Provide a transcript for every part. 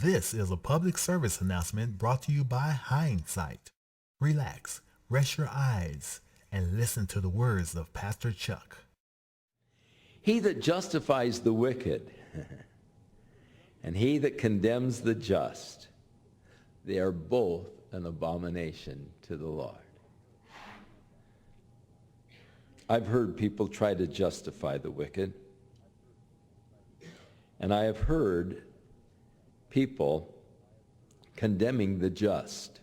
This is a public service announcement brought to you by Hindsight. Relax, rest your eyes, and listen to the words of Pastor Chuck. He that justifies the wicked and he that condemns the just, they are both an abomination to the Lord. I've heard people try to justify the wicked, and I have heard people condemning the just.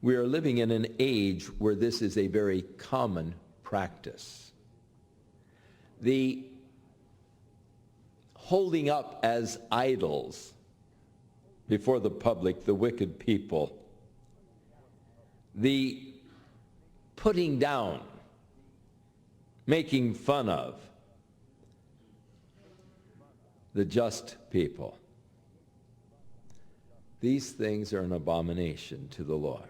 We are living in an age where this is a very common practice. The holding up as idols before the public the wicked people, the putting down, making fun of the just people. These things are an abomination to the Lord.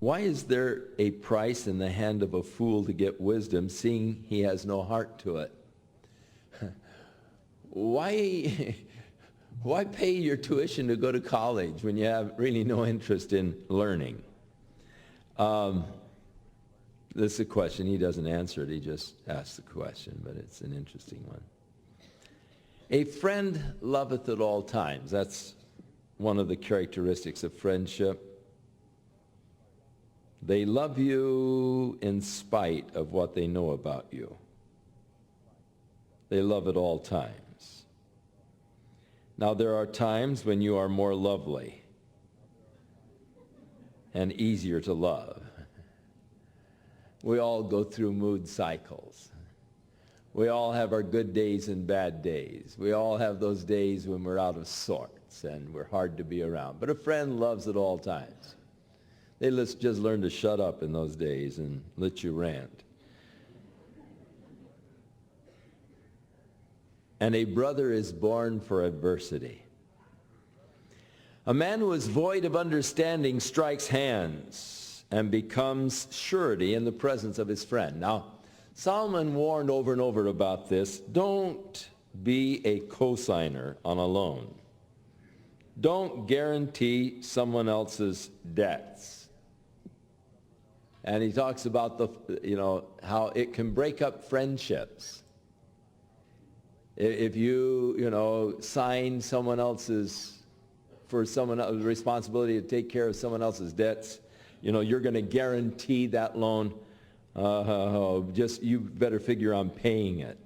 Why is there a price in the hand of a fool to get wisdom, seeing he has no heart to it? Why pay your tuition to go to college when you have really no interest in learning? This is a question. He doesn't answer it. He just asks the question, but it's an interesting one. A friend loveth at all times. That's one of the characteristics of friendship. They love you in spite of what they know about you. They love at all times. Now, there are times when you are more lovely and easier to love. We all go through mood cycles. We all have our good days and bad days. We all have those days when we're out of sorts and we're hard to be around. But a friend loves at all times. They just learn to shut up in those days and let you rant. And a brother is born for adversity. A man who is void of understanding strikes hands and becomes surety in the presence of his friend. Now, Solomon warned over and over about this. Don't be a cosigner on a loan. Don't guarantee someone else's debts. And he talks about how it can break up friendships. If you sign someone else's, for someone else's responsibility to take care of someone else's debts, you're going to guarantee that loan. Just you better figure on paying it.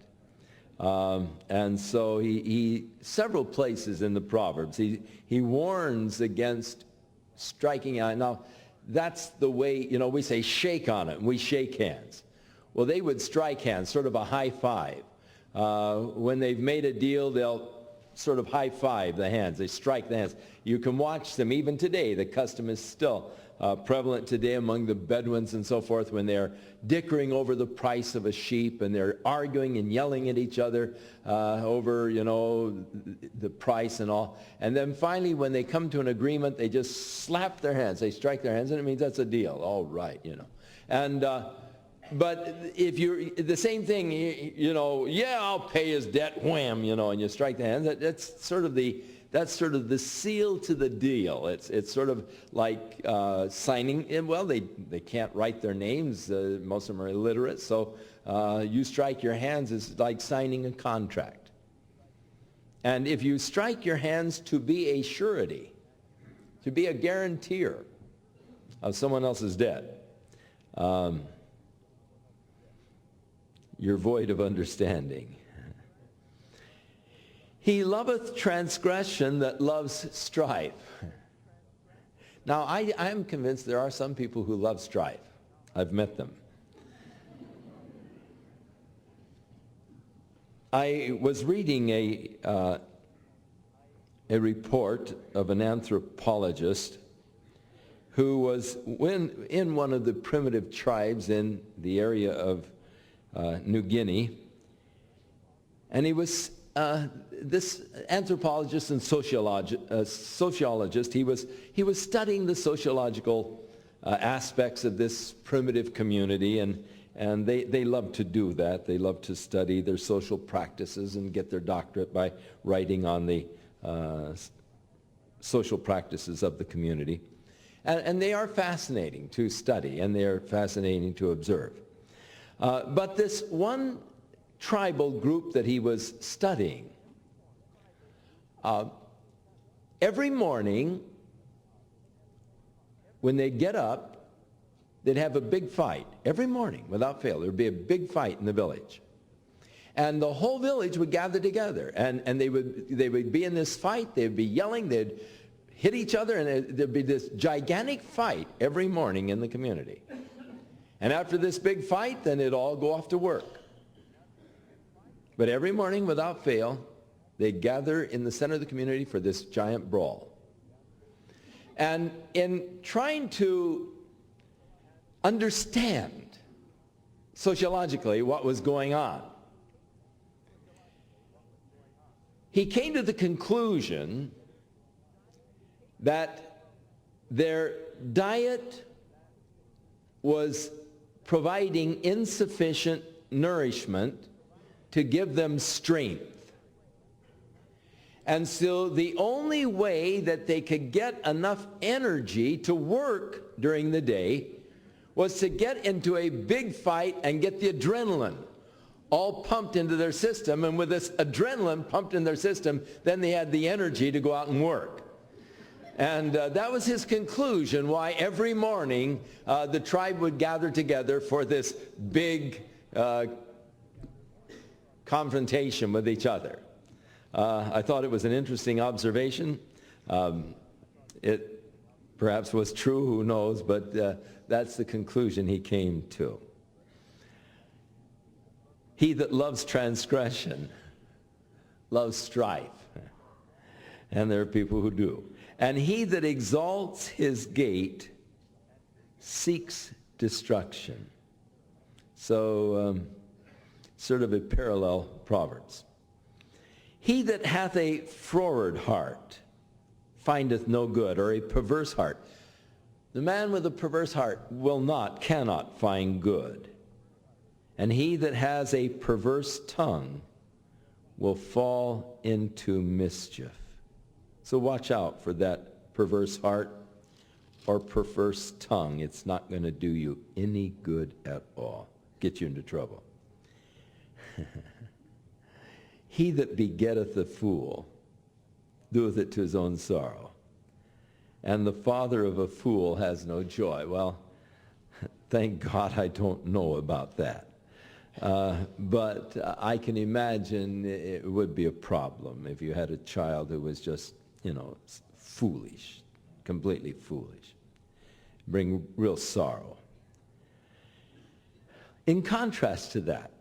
And so he several places in the Proverbs, he warns against striking out. Now, that's the way, we say shake on it, and we shake hands. Well, they would strike hands, sort of a high five. When they've made a deal, they'll sort of high five the hands. They strike the hands. You can watch them even today. The custom is still prevalent today among the Bedouins and so forth when they're dickering over the price of a sheep and they're arguing and yelling at each other over, the price and all. And then finally, when they come to an agreement, they just slap their hands. They strike their hands, and it means that's a deal. All right, And but if you're the same thing, yeah, I'll pay his debt, wham, and you strike the hands. That's sort of the seal to the deal. It's sort of like signing. And well, they can't write their names. Most of them are illiterate. So you strike your hands is like signing a contract. And if you strike your hands to be a surety, to be a guarantor of someone else's debt, you're void of understanding. He loveth transgression that loves strife. Now, I am convinced there are some people who love strife. I've met them. I was reading a report of an anthropologist who was in one of the primitive tribes in the area of New Guinea, and he was this anthropologist and sociologist. He was studying the sociological aspects of this primitive community, and And they love to do that. They love to study their social practices and get their doctorate by writing on the social practices of the community. And they are fascinating to study, and they are fascinating to observe. But this one tribal group that he was studying, every morning when they'd get up, they'd have a big fight. Every morning, without fail, there'd be a big fight in the village. And the whole village would gather together, and they would be in this fight. They'd be yelling. They'd hit each other, and there'd be this gigantic fight every morning in the community. And after this big fight, then they'd all go off to work. But every morning, without fail, they'd gather in the center of the community for this giant brawl. And in trying to understand sociologically what was going on, he came to the conclusion that their diet was providing insufficient nourishment to give them strength. And so the only way that they could get enough energy to work during the day was to get into a big fight and get the adrenaline all pumped into their system. And with this adrenaline pumped in their system, then they had the energy to go out and work. And that was his conclusion, why every morning the tribe would gather together for this big confrontation with each other. I thought it was an interesting observation. It perhaps was true, who knows, but that's the conclusion he came to. He that loves transgression loves strife. And there are people who do. And he that exalts his gate seeks destruction. So, sort of a parallel Proverbs. He that hath a froward heart findeth no good, or a perverse heart. The man with a perverse heart cannot find good. And he that has a perverse tongue will fall into mischief. So watch out for that perverse heart or perverse tongue. It's not going to do you any good at all. Get you into trouble. He that begetteth a fool doeth it to his own sorrow, and the father of a fool has no joy. Well, thank God I don't know about that. But I can imagine it would be a problem if you had a child who was just, foolish, completely foolish. Bring real sorrow. In contrast to that,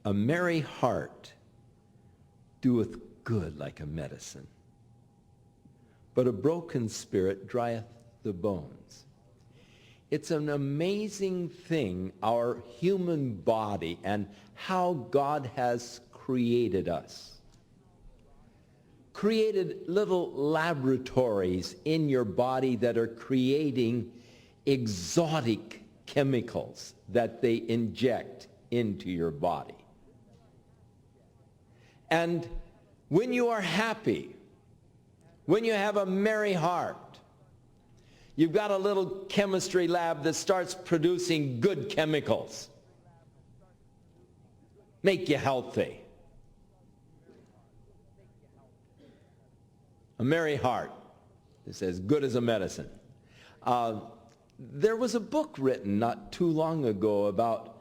a merry heart doeth good like a medicine, but a broken spirit drieth the bones. It's an amazing thing, our human body and how God has created us. Created little laboratories in your body that are creating exotic chemicals that they inject into your body. And when you are happy, when you have a merry heart, you've got a little chemistry lab that starts producing good chemicals. Make you healthy. A merry heart is as good as a medicine. There was a book written not too long ago about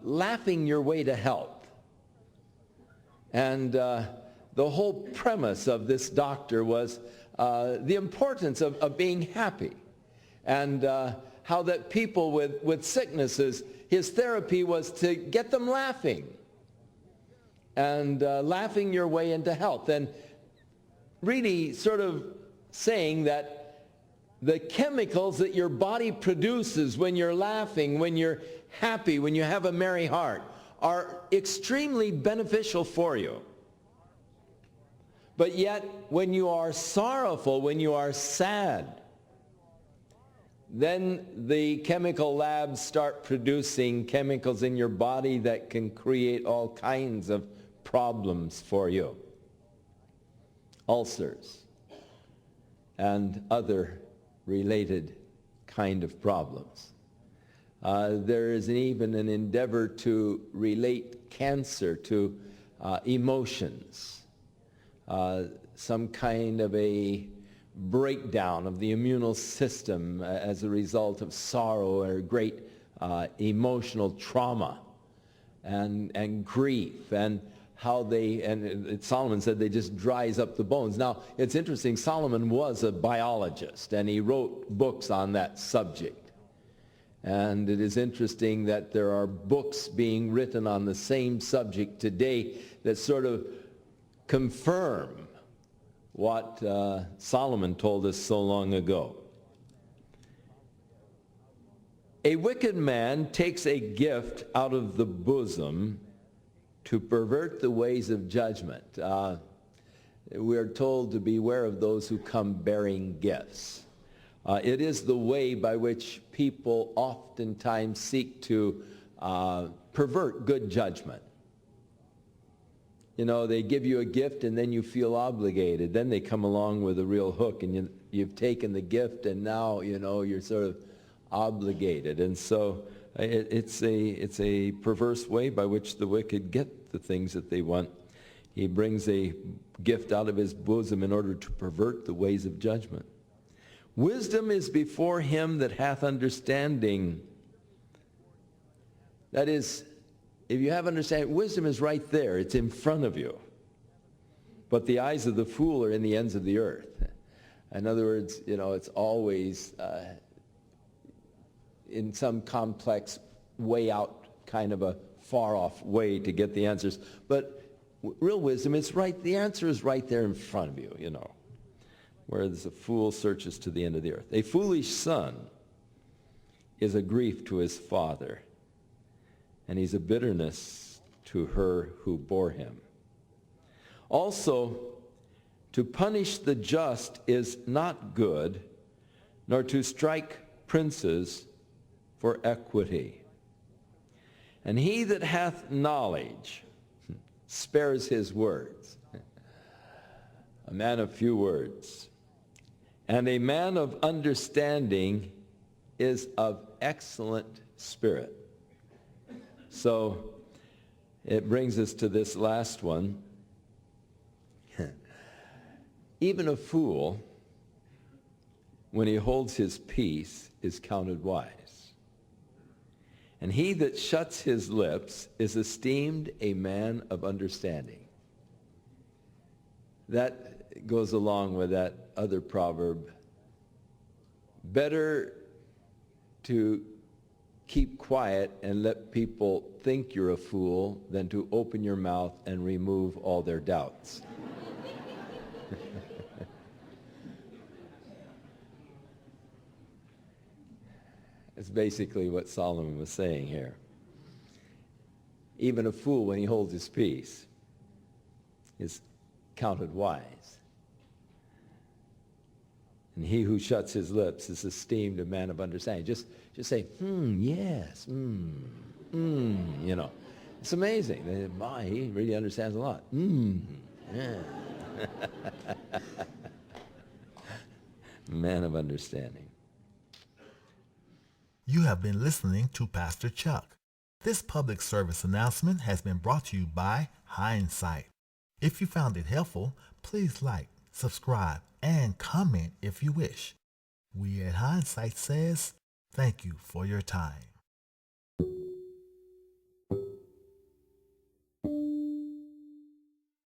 laughing your way to health. And the whole premise of this doctor was the importance of being happy, and how that people with sicknesses, his therapy was to get them laughing, and laughing your way into health, and really sort of saying that the chemicals that your body produces when you're laughing, when you're happy, when you have a merry heart, are extremely beneficial for you. But yet, when you are sorrowful, when you are sad, then the chemical labs start producing chemicals in your body that can create all kinds of problems for you. Ulcers and other related kind of problems. There is even an endeavor to relate cancer to emotions, some kind of a breakdown of the immune system as a result of sorrow or great emotional trauma and grief, and how Solomon said they just dries up the bones. Now, it's interesting, Solomon was a biologist, and he wrote books on that subject. And it is interesting that there are books being written on the same subject today that sort of confirm what Solomon told us so long ago. A wicked man takes a gift out of the bosom to pervert the ways of judgment. We are told to beware of those who come bearing gifts. It is the way by which people oftentimes seek to pervert good judgment. You know, they give you a gift and then you feel obligated. Then they come along with a real hook, and you've taken the gift, and now, you know, you're sort of obligated. And so it's a perverse way by which the wicked get the things that they want. He brings a gift out of his bosom in order to pervert the ways of judgment. Wisdom is before him that hath understanding. That is, if you have understanding, wisdom is right there. It's in front of you. But the eyes of the fool are in the ends of the earth. In other words, you know, it's always in some complex way out, kind of a far-off way to get the answers. But real wisdom, it's right, the answer is right there in front of you, you know. Whereas a fool searches to the end of the earth. A foolish son is a grief to his father, and he's a bitterness to her who bore him. Also, to punish the just is not good, nor to strike princes for equity. And he that hath knowledge spares his words. A man of few words. And a man of understanding is of excellent spirit. So it brings us to this last one. Even a fool, when he holds his peace, is counted wise. And he that shuts his lips is esteemed a man of understanding. That goes along with that other proverb. Better to keep quiet and let people think you're a fool than to open your mouth and remove all their doubts. It's basically what Solomon was saying here. Even a fool, when he holds his peace, is counted wise. And he who shuts his lips is esteemed a man of understanding. Just say, yes, you know. It's amazing. My, he really understands a lot. Yeah. Man of understanding. You have been listening to Pastor Chuck. This public service announcement has been brought to you by Hindsight. If you found it helpful, please like, subscribe, and comment if you wish. We at Hindsight says, thank you for your time.